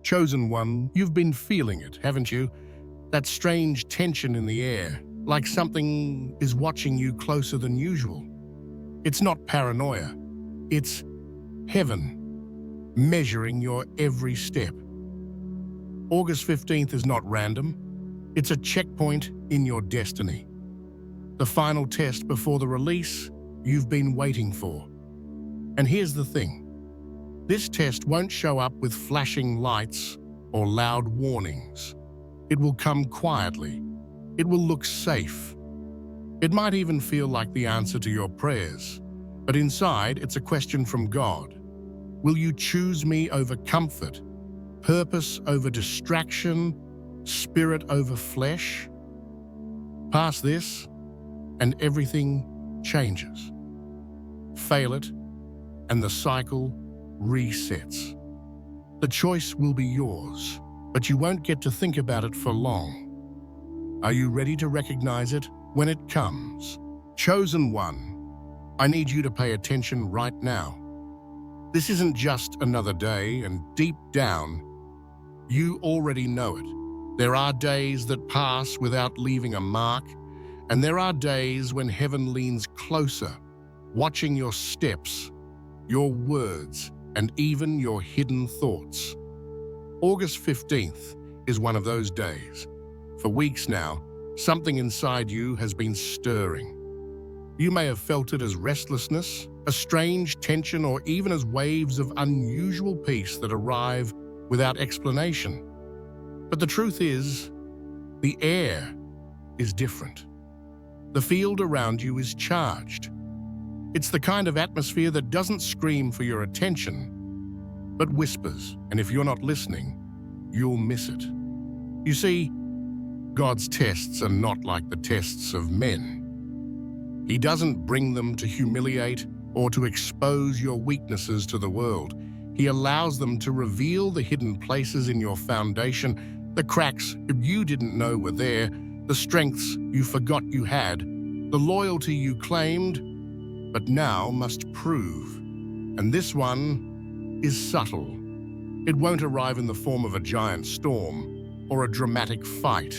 Chosen one, you've been feeling it, haven't you? That strange tension in the air, like something is watching you closer than usual. It's not paranoia. It's heaven, measuring your every step. August 15th is not random. It's a checkpoint in your destiny. The final test before the release you've been waiting for. And here's the thing. This test won't show up with flashing lights or loud warnings. It will come quietly. It will look safe. It might even feel like the answer to your prayers. But inside, it's a question from God. Will you choose me over comfort, purpose over distraction, spirit over flesh? Pass this, and everything changes. Fail it, and the cycle resets. The choice will be yours, but you won't get to think about it for long. Are you ready to recognize it when it comes? Chosen one, I need you to pay attention right now. This isn't just another day, and deep down, you already know it. There are days that pass without leaving a mark, and there are days when heaven leans closer, watching your steps, your words, and even your hidden thoughts. August 15th is one of those days. For weeks now, something inside you has been stirring. You may have felt it as restlessness, a strange tension, or even as waves of unusual peace that arrive without explanation. But the truth is, the air is different. The field around you is charged. It's the kind of atmosphere that doesn't scream for your attention, but whispers, and if you're not listening, you'll miss it. You see, God's tests are not like the tests of men. He doesn't bring them to humiliate or to expose your weaknesses to the world. He allows them to reveal the hidden places in your foundation, the cracks you didn't know were there, the strengths you forgot you had, the loyalty you claimed, but now must prove. And this one is subtle. It won't arrive in the form of a giant storm or a dramatic fight.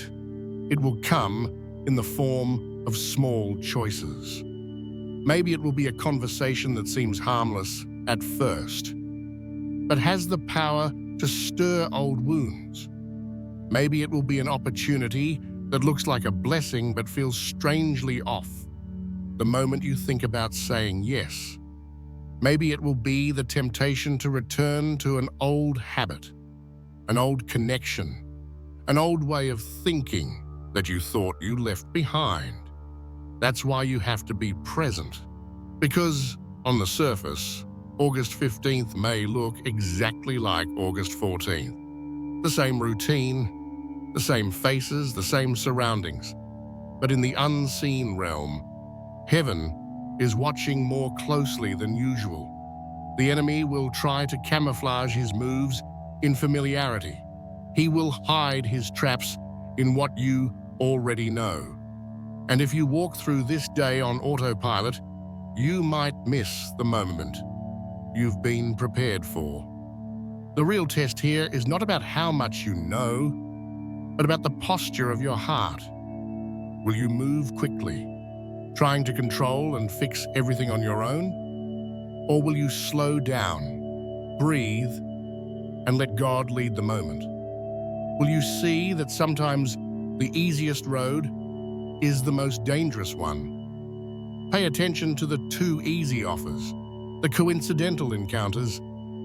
It will come in the form of small choices. Maybe it will be a conversation that seems harmless at first, but has the power to stir old wounds. Maybe it will be an opportunity that looks like a blessing but feels strangely off the moment you think about saying yes. Maybe it will be the temptation to return to an old habit, an old connection, an old way of thinking that you thought you left behind. That's why you have to be present. Because on the surface, August 15th may look exactly like August 14th. The same routine, the same faces, the same surroundings. But in the unseen realm, heaven is watching more closely than usual. The enemy will try to camouflage his moves in familiarity. He will hide his traps in what you already know. And if you walk through this day on autopilot, you might miss the moment you've been prepared for. The real test here is not about how much you know, but about the posture of your heart. Will you move quickly, trying to control and fix everything on your own? Or will you slow down, breathe, and let God lead the moment? Will you see that sometimes the easiest road is the most dangerous one? Pay attention to the too easy offers, the coincidental encounters,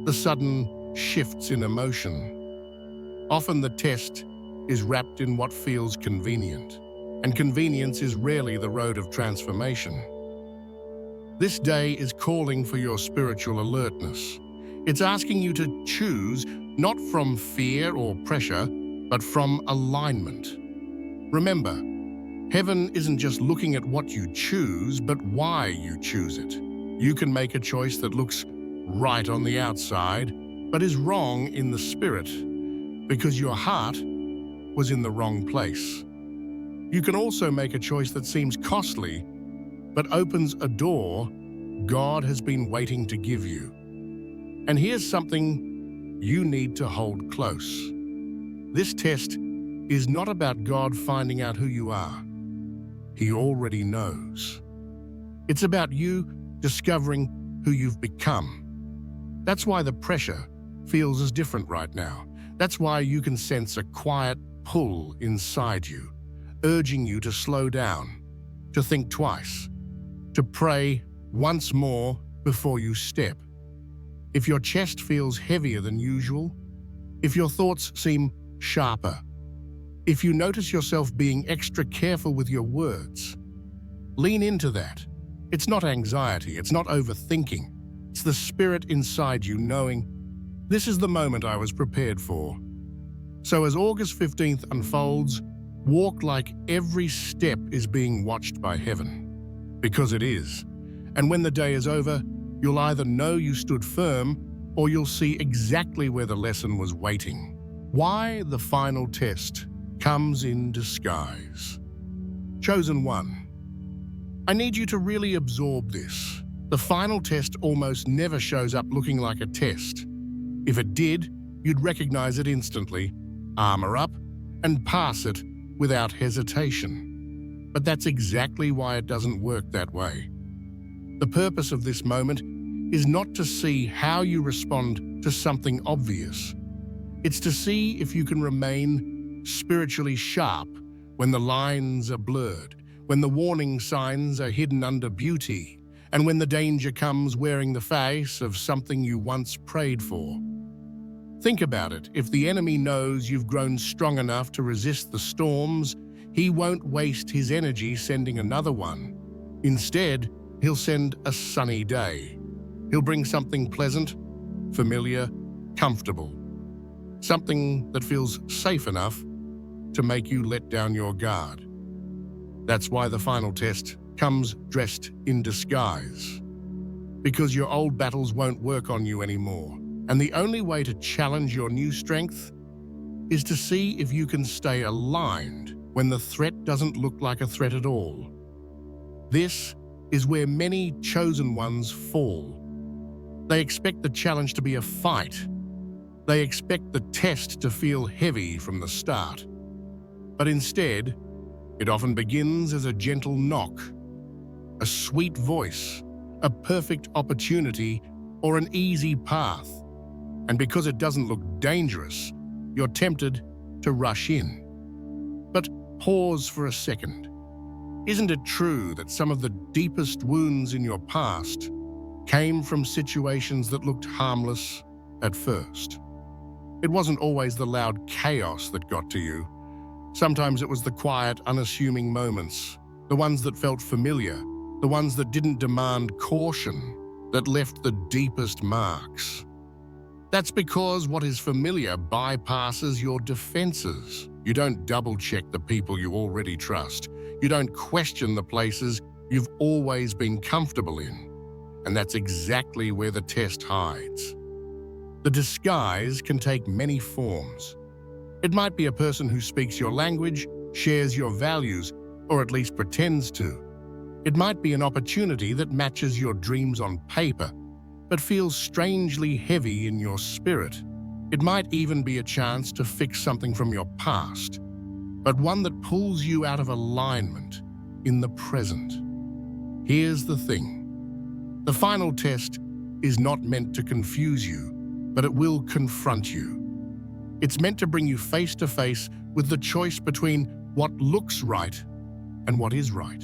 the sudden shifts in emotion. Often the test is wrapped in what feels convenient, and convenience is rarely the road of transformation. This day is calling for your spiritual alertness. It's asking you to choose not from fear or pressure, but from alignment. Remember, heaven isn't just looking at what you choose, but why you choose it. You can make a choice that looks right on the outside, but is wrong in the spirit, because your heart was in the wrong place. You can also make a choice that seems costly, but opens a door God has been waiting to give you. And here's something you need to hold close. This test is not about God finding out who you are. He already knows. It's about you discovering who you've become. That's why the pressure feels as different right now. That's why you can sense a quiet pull inside you, urging you to slow down, to think twice, to pray once more before you step. If your chest feels heavier than usual, if your thoughts seem sharper, if you notice yourself being extra careful with your words, lean into that. It's not anxiety, it's not overthinking. It's the spirit inside you knowing, this is the moment I was prepared for. So as August 15th unfolds, walk like every step is being watched by heaven. Because it is. And when the day is over, you'll either know you stood firm or you'll see exactly where the lesson was waiting. Why the final test comes in disguise. Chosen one. I need you to really absorb this. The final test almost never shows up looking like a test. If it did, you'd recognize it instantly, armor up, and pass it without hesitation. But that's exactly why it doesn't work that way. The purpose of this moment is not to see how you respond to something obvious. It's to see if you can remain spiritually sharp when the lines are blurred, when the warning signs are hidden under beauty, and when the danger comes wearing the face of something you once prayed for. Think about it. If the enemy knows you've grown strong enough to resist the storms, he won't waste his energy sending another one. Instead, he'll send a sunny day. He'll bring something pleasant, familiar, comfortable. Something that feels safe enough to make you let down your guard. That's why the final test comes dressed in disguise. Because your old battles won't work on you anymore. And the only way to challenge your new strength is to see if you can stay aligned when the threat doesn't look like a threat at all. This is where many chosen ones fall. They expect the challenge to be a fight. They expect the test to feel heavy from the start. But instead, it often begins as a gentle knock, a sweet voice, a perfect opportunity, or an easy path. And because it doesn't look dangerous, you're tempted to rush in. But pause for a second. Isn't it true that some of the deepest wounds in your past came from situations that looked harmless at first? It wasn't always the loud chaos that got to you. Sometimes it was the quiet, unassuming moments, the ones that felt familiar, the ones that didn't demand caution, that left the deepest marks. That's because what is familiar bypasses your defenses. You don't double-check the people you already trust. You don't question the places you've always been comfortable in. And that's exactly where the test hides. The disguise can take many forms. It might be a person who speaks your language, shares your values, or at least pretends to. It might be an opportunity that matches your dreams on paper, but feels strangely heavy in your spirit. It might even be a chance to fix something from your past, but one that pulls you out of alignment in the present. Here's the thing. The final test is not meant to confuse you, but it will confront you. It's meant to bring you face to face with the choice between what looks right and what is right.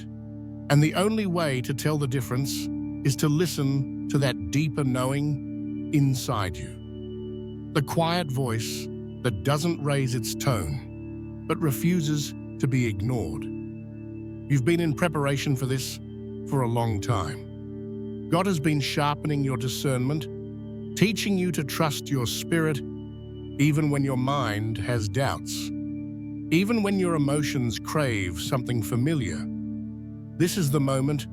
And the only way to tell the difference is to listen to that deeper knowing inside you. The quiet voice that doesn't raise its tone, but refuses to be ignored. You've been in preparation for this for a long time. God has been sharpening your discernment, teaching you to trust your spirit, even when your mind has doubts, even when your emotions crave something familiar. This is the moment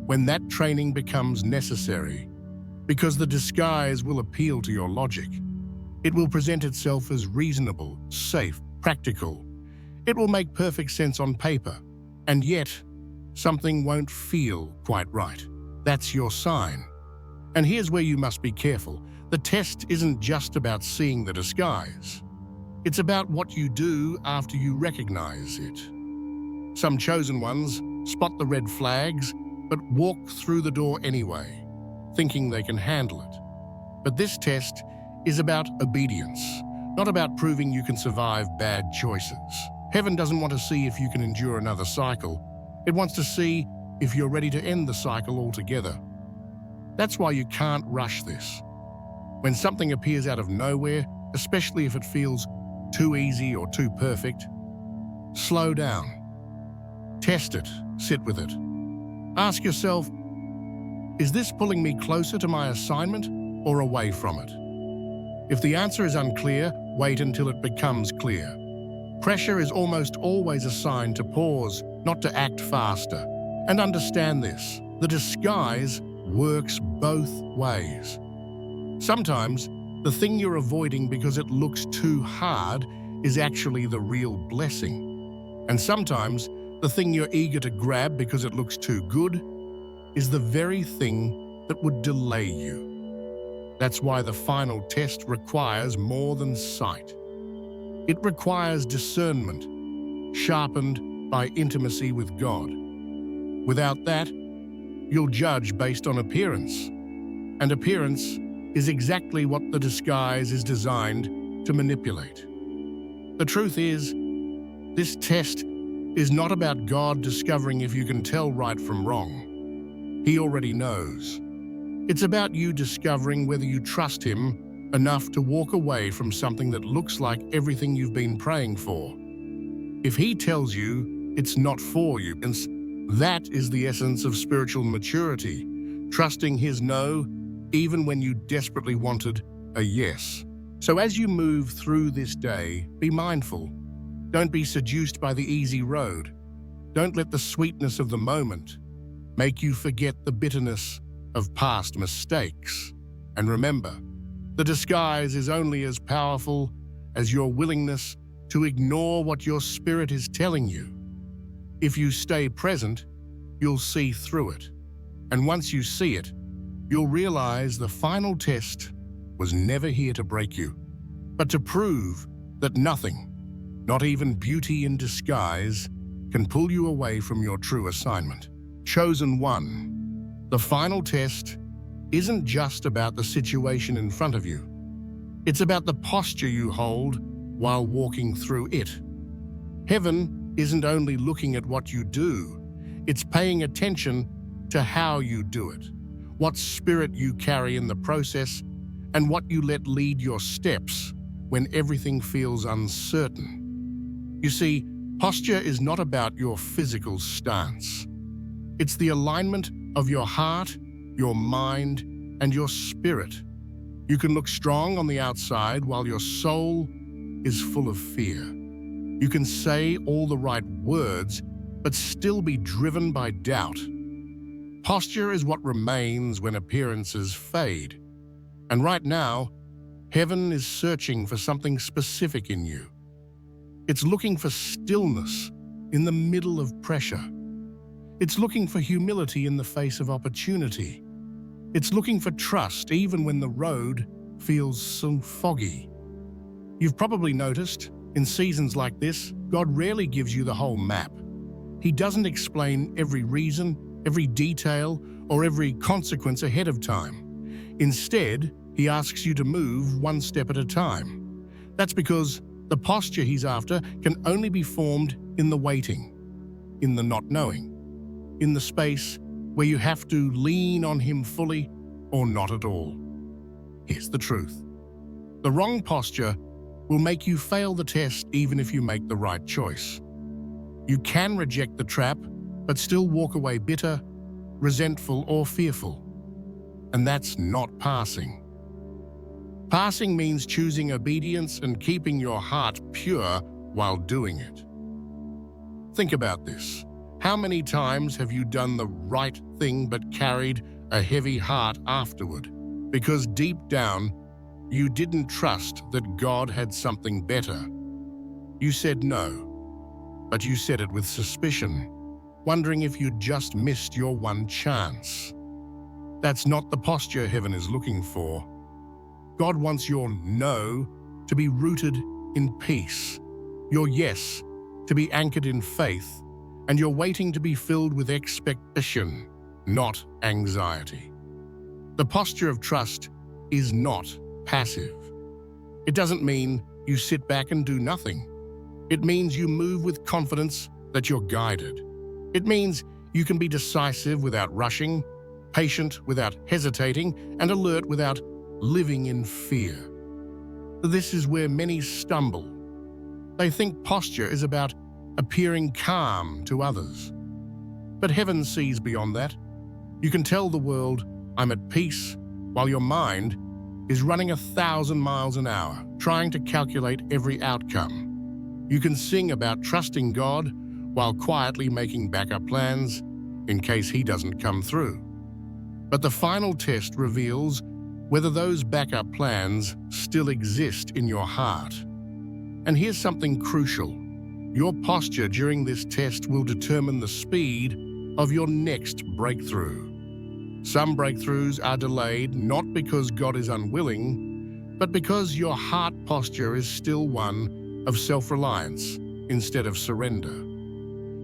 when that training becomes necessary, because the disguise will appeal to your logic. It will present itself as reasonable, safe, practical. It will make perfect sense on paper, and yet something won't feel quite right. That's your sign. And here's where you must be careful. The test isn't just about seeing the disguise. It's about what you do after you recognize it. Some chosen ones spot the red flags, but walk through the door anyway, thinking they can handle it. But this test is about obedience, not about proving you can survive bad choices. Heaven doesn't want to see if you can endure another cycle. It wants to see if you're ready to end the cycle altogether. That's why you can't rush this. When something appears out of nowhere, especially if it feels too easy or too perfect, slow down. Test it, sit with it. Ask yourself, is this pulling me closer to my assignment or away from it? If the answer is unclear, wait until it becomes clear. Pressure is almost always a sign to pause, not to act faster. And understand this, the disguise works both ways. Sometimes, the thing you're avoiding because it looks too hard is actually the real blessing. And sometimes, the thing you're eager to grab because it looks too good is the very thing that would delay you. That's why the final test requires more than sight. It requires discernment, sharpened by intimacy with God. Without that, you'll judge based on appearance. And appearance is exactly what the disguise is designed to manipulate. The truth is, this test is not about God discovering if you can tell right from wrong. He already knows. It's about you discovering whether you trust Him enough to walk away from something that looks like everything you've been praying for. If He tells you it's not for you, that is the essence of spiritual maturity, trusting His no even when you desperately wanted a yes. So as you move through this day, be mindful. Don't be seduced by the easy road. Don't let the sweetness of the moment make you forget the bitterness of past mistakes. And remember, the disguise is only as powerful as your willingness to ignore what your spirit is telling you. If you stay present, you'll see through it. And once you see it, you'll realize the final test was never here to break you, but to prove that nothing, not even beauty in disguise, can pull you away from your true assignment. Chosen one, the final test isn't just about the situation in front of you. It's about the posture you hold while walking through it. Heaven isn't only looking at what you do, it's paying attention to how you do it, what spirit you carry in the process, and what you let lead your steps when everything feels uncertain. You see, posture is not about your physical stance. It's the alignment of your heart, your mind, and your spirit. You can look strong on the outside while your soul is full of fear. You can say all the right words, but still be driven by doubt. Posture is what remains when appearances fade. And right now, heaven is searching for something specific in you. It's looking for stillness in the middle of pressure. It's looking for humility in the face of opportunity. It's looking for trust even when the road feels so foggy. You've probably noticed, in seasons like this, God rarely gives you the whole map. He doesn't explain every reason, every detail, or every consequence ahead of time. Instead, He asks you to move one step at a time. That's because the posture He's after can only be formed in the waiting, in the not knowing, in the space where you have to lean on Him fully or not at all. Here's the truth. The wrong posture will make you fail the test even if you make the right choice. You can reject the trap, but still walk away bitter, resentful, or fearful. And that's not passing. Passing means choosing obedience and keeping your heart pure while doing it. Think about this. How many times have you done the right thing but carried a heavy heart afterward? Because deep down, you didn't trust that God had something better. You said no, but you said it with suspicion, wondering if you'd just missed your one chance. That's not the posture heaven is looking for. God wants your no to be rooted in peace, your yes to be anchored in faith, and your waiting to be filled with expectation, not anxiety. The posture of trust is not passive. It doesn't mean you sit back and do nothing. It means you move with confidence that you're guided. It means you can be decisive without rushing, patient without hesitating, and alert without living in fear. This is where many stumble. They think posture is about appearing calm to others. But heaven sees beyond that. You can tell the world, "I'm at peace," while your mind is running 1,000 miles an hour, trying to calculate every outcome. You can sing about trusting God while quietly making backup plans in case He doesn't come through. But the final test reveals whether those backup plans still exist in your heart. And here's something crucial. Your posture during this test will determine the speed of your next breakthrough. Some breakthroughs are delayed not because God is unwilling, but because your heart posture is still one of self-reliance instead of surrender.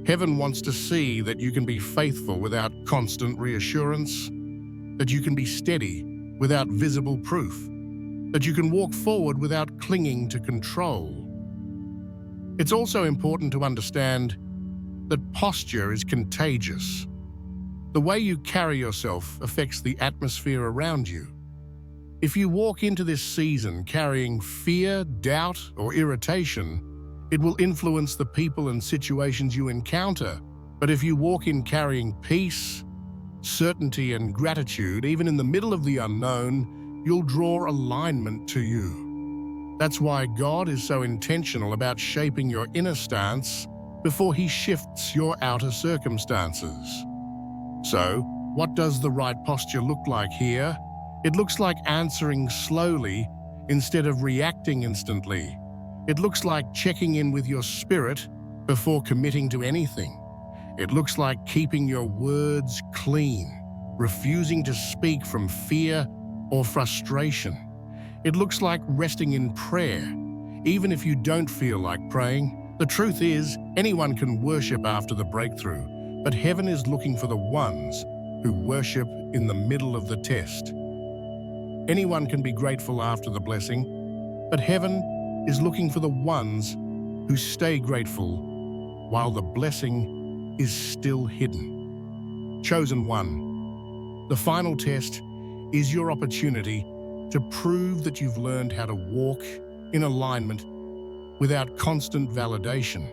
Heaven wants to see that you can be faithful without constant reassurance, that you can be steady without visible proof, that you can walk forward without clinging to control. It's also important to understand that posture is contagious. The way you carry yourself affects the atmosphere around you. If you walk into this season carrying fear, doubt, or irritation, it will influence the people and situations you encounter. But if you walk in carrying peace, certainty, and gratitude, even in the middle of the unknown, you'll draw alignment to you. That's why God is so intentional about shaping your inner stance before He shifts your outer circumstances. So, what does the right posture look like here? It looks like answering slowly instead of reacting instantly. It looks like checking in with your spirit before committing to anything. It looks like keeping your words clean, refusing to speak from fear or frustration. It looks like resting in prayer, even if you don't feel like praying. The truth is, anyone can worship after the breakthrough, but heaven is looking for the ones who worship in the middle of the test. Anyone can be grateful after the blessing, but heaven is looking for the ones who stay grateful while the blessing is still hidden. Chosen one, the final test is your opportunity to prove that you've learned how to walk in alignment without constant validation,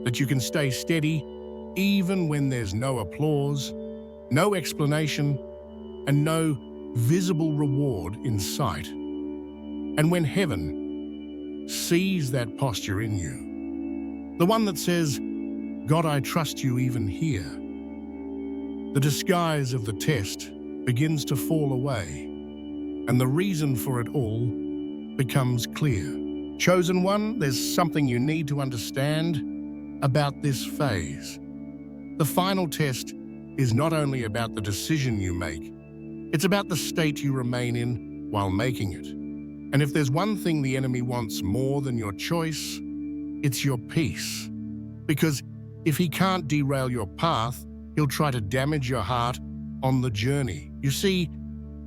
that you can stay steady even when there's no applause, no explanation, and no visible reward in sight. And when heaven sees that posture in you, the one that says, "God, I trust you even here," the disguise of the test begins to fall away, and the reason for it all becomes clear. Chosen one, there's something you need to understand about this phase. The final test is not only about the decision you make, it's about the state you remain in while making it. And if there's one thing the enemy wants more than your choice, it's your peace. Because if he can't derail your path, he'll try to damage your heart on the journey. You see,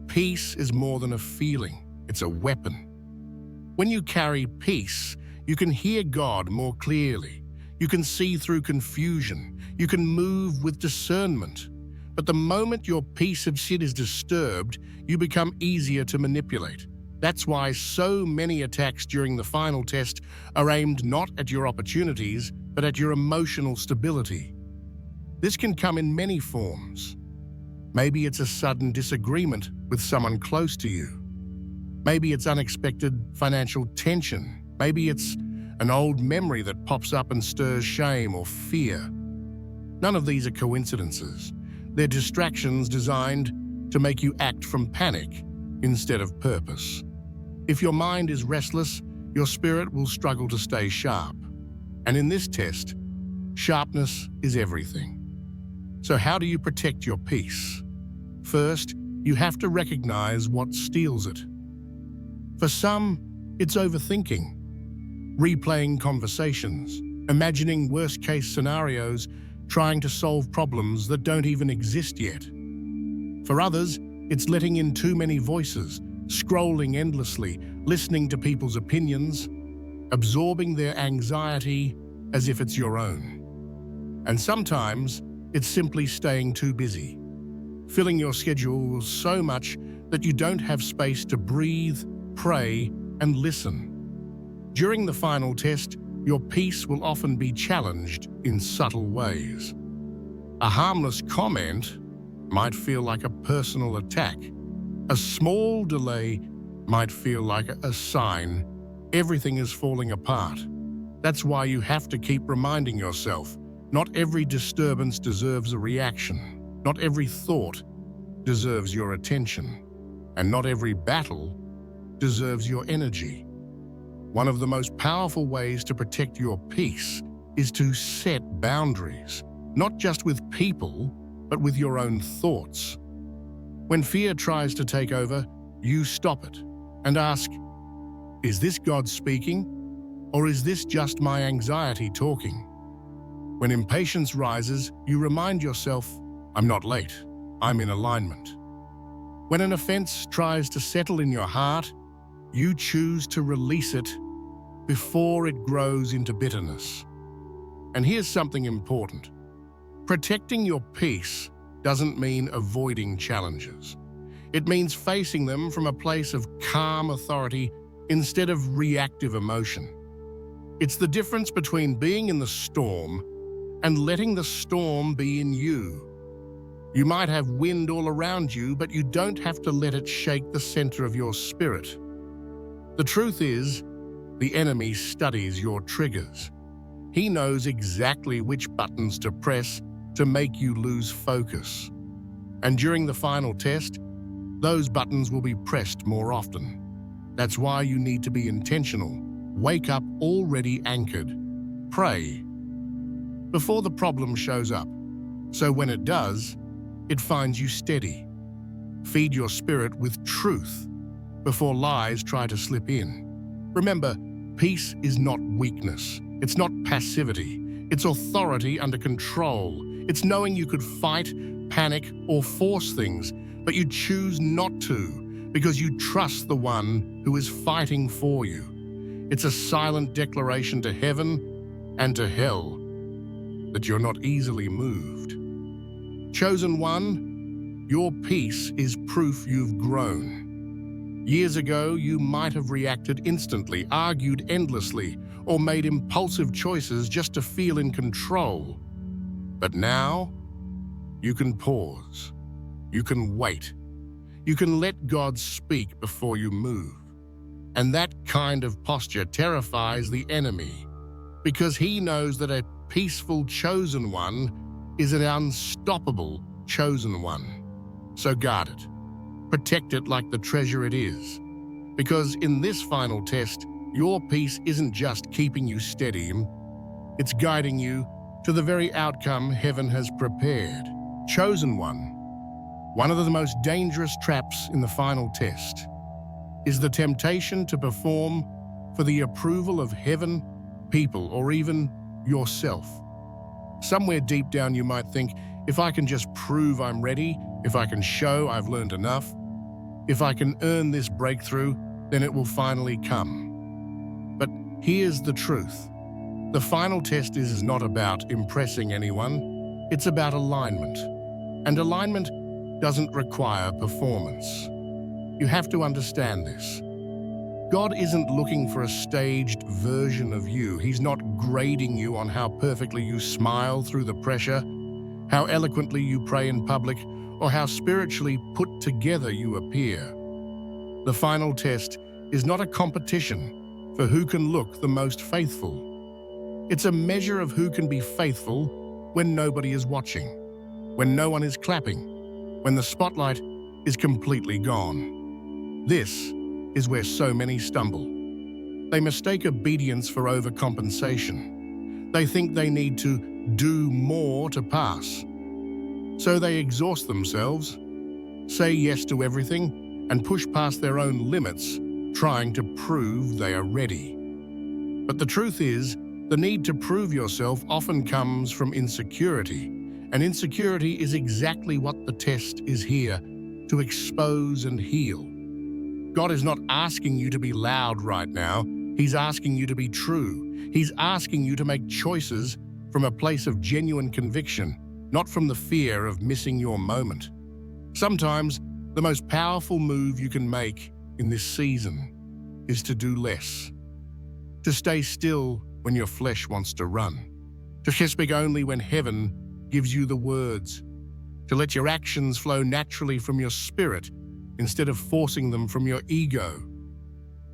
peace is more than a feeling, it's a weapon. When you carry peace, you can hear God more clearly. You can see through confusion. You can move with discernment. But the moment your peace of sin is disturbed, you become easier to manipulate. That's why so many attacks during the final test are aimed not at your opportunities, but at your emotional stability. This can come in many forms. Maybe it's a sudden disagreement with someone close to you. Maybe it's unexpected financial tension. Maybe it's an old memory that pops up and stirs shame or fear. None of these are coincidences. They're distractions designed to make you act from panic instead of purpose. If your mind is restless, your spirit will struggle to stay sharp. And in this test, sharpness is everything. So how do you protect your peace? First, you have to recognize what steals it. For some, it's overthinking, replaying conversations, imagining worst-case scenarios, trying to solve problems that don't even exist yet. For others, it's letting in too many voices, scrolling endlessly, listening to people's opinions, absorbing their anxiety as if it's your own. And sometimes, it's simply staying too busy, filling your schedule so much that you don't have space to breathe, pray, and listen. During the final test, your peace will often be challenged in subtle ways. A harmless comment might feel like a personal attack. A small delay might feel like a sign everything is falling apart. That's why you have to keep reminding yourself, not every disturbance deserves a reaction. Not every thought deserves your attention. And not every battle deserves your energy. One of the most powerful ways to protect your peace is to set boundaries, not just with people, but with your own thoughts. When fear tries to take over, you stop it and ask, is this God speaking, or is this just my anxiety talking? When impatience rises, you remind yourself, I'm not late, I'm in alignment. When an offense tries to settle in your heart, you choose to release it before it grows into bitterness. And here's something important. Protecting your peace doesn't mean avoiding challenges. It means facing them from a place of calm authority instead of reactive emotion. It's the difference between being in the storm and letting the storm be in you. You might have wind all around you, but you don't have to let it shake the center of your spirit. The truth is, the enemy studies your triggers. He knows exactly which buttons to press to make you lose focus. And during the final test, those buttons will be pressed more often. That's why you need to be intentional. Wake up already anchored. Pray before the problem shows up, so when it does, it finds you steady. Feed your spirit with truth before lies try to slip in. Remember, peace is not weakness. It's not passivity. It's authority under control. It's knowing you could fight, panic, or force things, but you choose not to because you trust the one who is fighting for you. It's a silent declaration to heaven and to hell that you're not easily moved. Chosen one, your peace is proof you've grown. Years ago, you might have reacted instantly, argued endlessly, or made impulsive choices just to feel in control. But now, you can pause. You can wait. You can let God speak before you move. And that kind of posture terrifies the enemy, because he knows that a peaceful chosen one is an unstoppable chosen one. So guard it. Protect it like the treasure it is. Because in this final test, your peace isn't just keeping you steady, it's guiding you to the very outcome heaven has prepared. Chosen one of the most dangerous traps in the final test is the temptation to perform for the approval of heaven, people, or even yourself. Somewhere deep down you might think, if I can just prove I'm ready, if I can show I've learned enough, if I can earn this breakthrough, then it will finally come. But here's the truth. The final test is not about impressing anyone, it's about alignment. And alignment doesn't require performance. You have to understand this. God isn't looking for a staged version of you. He's not grading you on how perfectly you smile through the pressure, how eloquently you pray in public, or how spiritually put together you appear. The final test is not a competition for who can look the most faithful. It's a measure of who can be faithful when nobody is watching, when no one is clapping, when the spotlight is completely gone. This is where so many stumble. They mistake obedience for overcompensation. They think they need to do more to pass. So they exhaust themselves, say yes to everything, and push past their own limits trying to prove they are ready. But the truth is, the need to prove yourself often comes from insecurity, and insecurity is exactly what the test is here to expose and heal. God is not asking you to be loud right now. He's asking you to be true. He's asking you to make choices from a place of genuine conviction, not from the fear of missing your moment. Sometimes, the most powerful move you can make in this season is to do less. To stay still when your flesh wants to run. To speak only when heaven gives you the words. To let your actions flow naturally from your spirit instead of forcing them from your ego.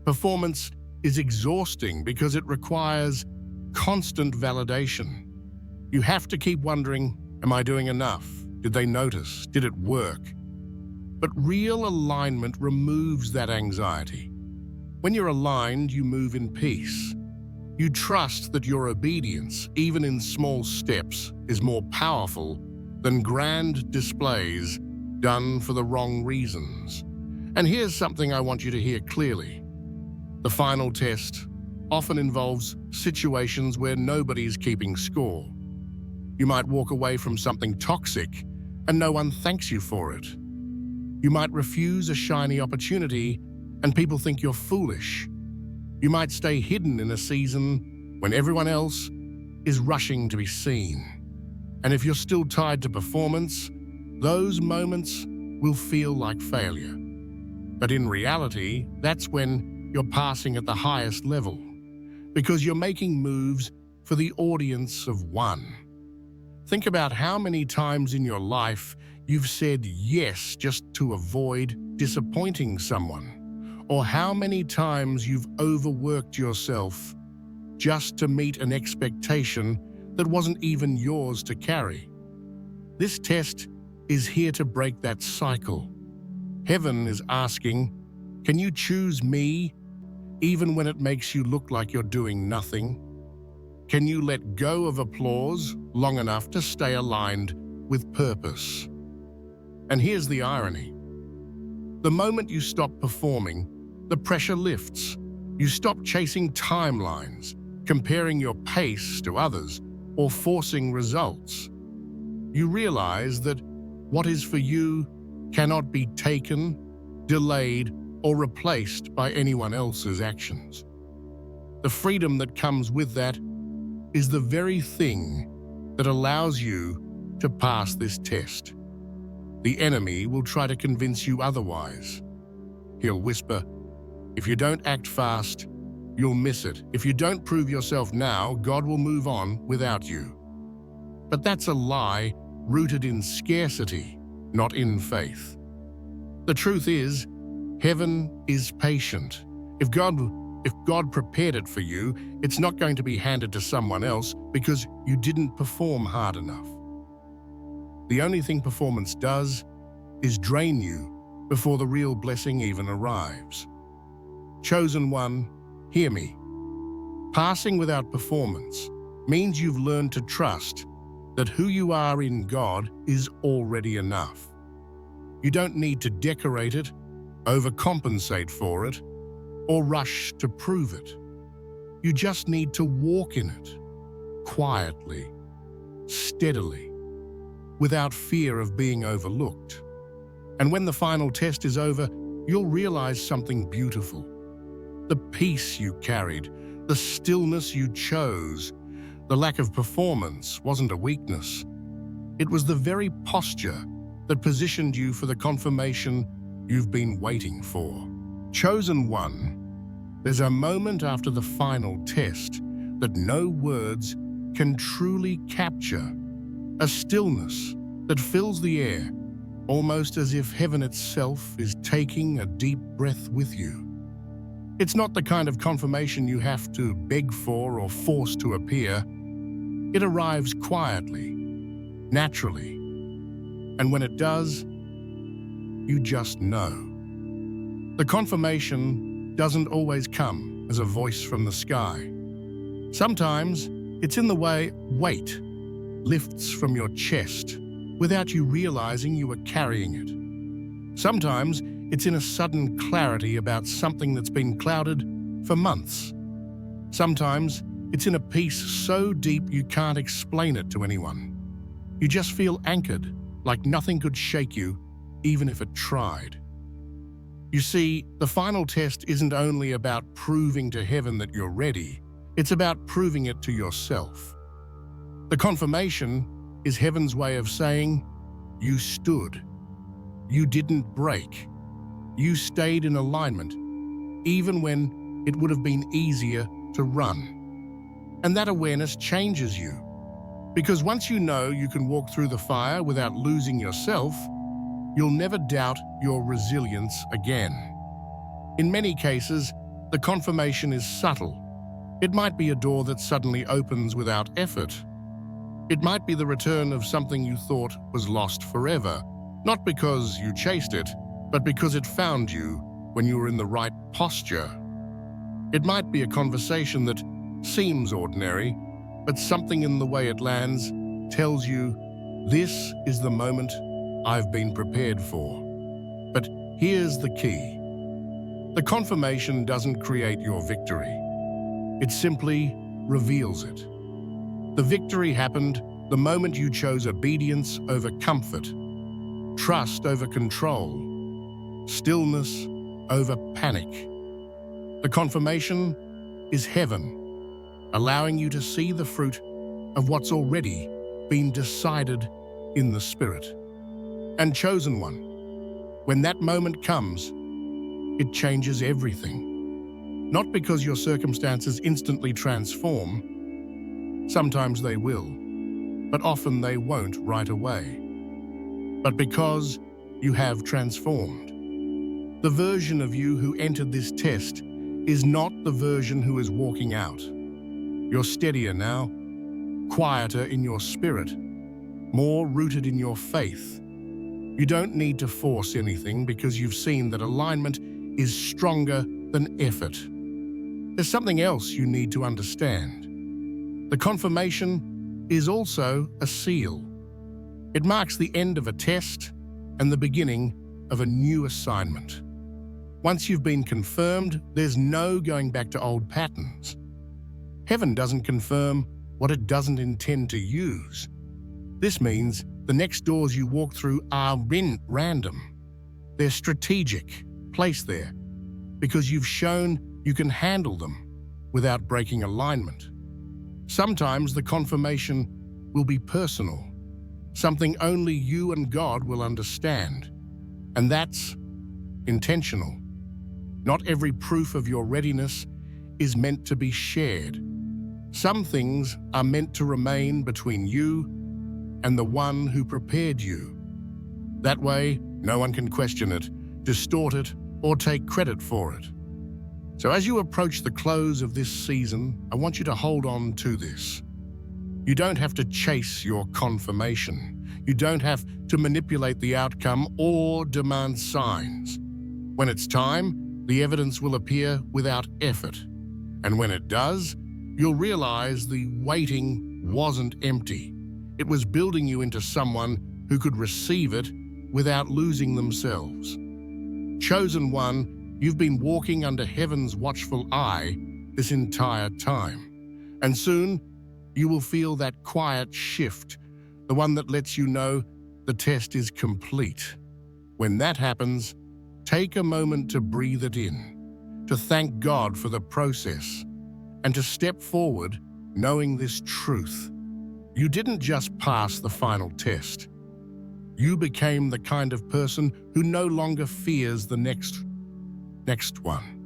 Performance is exhausting because it requires constant validation. You have to keep wondering, am I doing enough? Did they notice? Did it work? But real alignment removes that anxiety. When you're aligned, you move in peace. You trust that your obedience, even in small steps, is more powerful than grand displays done for the wrong reasons. And here's something I want you to hear clearly. The final test often involves situations where nobody's keeping score. You might walk away from something toxic and no one thanks you for it. You might refuse a shiny opportunity and people think you're foolish. You might stay hidden in a season when everyone else is rushing to be seen. And if you're still tied to performance, those moments will feel like failure. But in reality, that's when you're passing at the highest level, because you're making moves for the audience of one. Think about how many times in your life you've said yes just to avoid disappointing someone, or how many times you've overworked yourself just to meet an expectation that wasn't even yours to carry. This test is here to break that cycle. Heaven is asking, can you choose me even when it makes you look like you're doing nothing? Can you let go of applause long enough to stay aligned with purpose? And here's the irony. The moment you stop performing, the pressure lifts. You stop chasing timelines, comparing your pace to others, or forcing results. You realize that what is for you cannot be taken, delayed, or replaced by anyone else's actions. The freedom that comes with that is the very thing that allows you to pass this test. The enemy will try to convince you otherwise. He'll whisper, if you don't act fast, you'll miss it. If you don't prove yourself now, God will move on without you. But that's a lie rooted in scarcity, not in faith. The truth is, heaven is patient. If God prepared it for you, it's not going to be handed to someone else because you didn't perform hard enough. The only thing performance does is drain you before the real blessing even arrives. Chosen one, hear me. Passing without performance means you've learned to trust that who you are in God is already enough. You don't need to decorate it, overcompensate for it, or rush to prove it. You just need to walk in it, quietly, steadily, without fear of being overlooked. And when the final test is over, you'll realize something beautiful. The peace you carried, the stillness you chose, the lack of performance wasn't a weakness. It was the very posture that positioned you for the confirmation you've been waiting for. Chosen one, there's a moment after the final test that no words can truly capture. A stillness that fills the air, almost as if heaven itself is taking a deep breath with you. It's not the kind of confirmation you have to beg for or force to appear. It arrives quietly, naturally, and when it does, you just know. The confirmation doesn't always come as a voice from the sky. Sometimes it's in the way weight lifts from your chest without you realizing you are carrying it. Sometimes it's in a sudden clarity about something that's been clouded for months. Sometimes it's in a peace so deep you can't explain it to anyone. You just feel anchored, like nothing could shake you, even if it tried. You see, the final test isn't only about proving to heaven that you're ready, it's about proving it to yourself. The confirmation is heaven's way of saying, you stood. You didn't break. You stayed in alignment, even when it would have been easier to run. And that awareness changes you. Because once you know you can walk through the fire without losing yourself, you'll never doubt your resilience again. In many cases, the confirmation is subtle. It might be a door that suddenly opens without effort. It might be the return of something you thought was lost forever, not because you chased it, but because it found you when you were in the right posture. It might be a conversation that seems ordinary, but something in the way it lands tells you, this is the moment I've been prepared for. But here's the key. The confirmation doesn't create your victory. It simply reveals it. The victory happened the moment you chose obedience over comfort, trust over control, stillness over panic. The confirmation is heaven, allowing you to see the fruit of what's already been decided in the Spirit. And chosen one, when that moment comes, it changes everything. Not because your circumstances instantly transform, sometimes they will, but often they won't right away. But because you have transformed. The version of you who entered this test is not the version who is walking out. You're steadier now, quieter in your spirit, more rooted in your faith. You don't need to force anything because you've seen that alignment is stronger than effort. There's something else you need to understand. The confirmation is also a seal. It marks the end of a test and the beginning of a new assignment. Once you've been confirmed, there's no going back to old patterns. Heaven doesn't confirm what it doesn't intend to use. This means the next doors you walk through are random. They're strategic, placed there, because you've shown you can handle them without breaking alignment. Sometimes the confirmation will be personal, something only you and God will understand, and that's intentional. Not every proof of your readiness is meant to be shared. Some things are meant to remain between you and the one who prepared you. That way, no one can question it, distort it, or take credit for it. So as you approach the close of this season, I want you to hold on to this. You don't have to chase your confirmation. You don't have to manipulate the outcome or demand signs. When it's time, the evidence will appear without effort. And when it does, you'll realize the waiting wasn't empty. It was building you into someone who could receive it without losing themselves. Chosen one, you've been walking under heaven's watchful eye this entire time. And soon, you will feel that quiet shift, the one that lets you know the test is complete. When that happens, take a moment to breathe it in, to thank God for the process, and to step forward knowing this truth. You didn't just pass the final test. You became the kind of person who no longer fears the next one.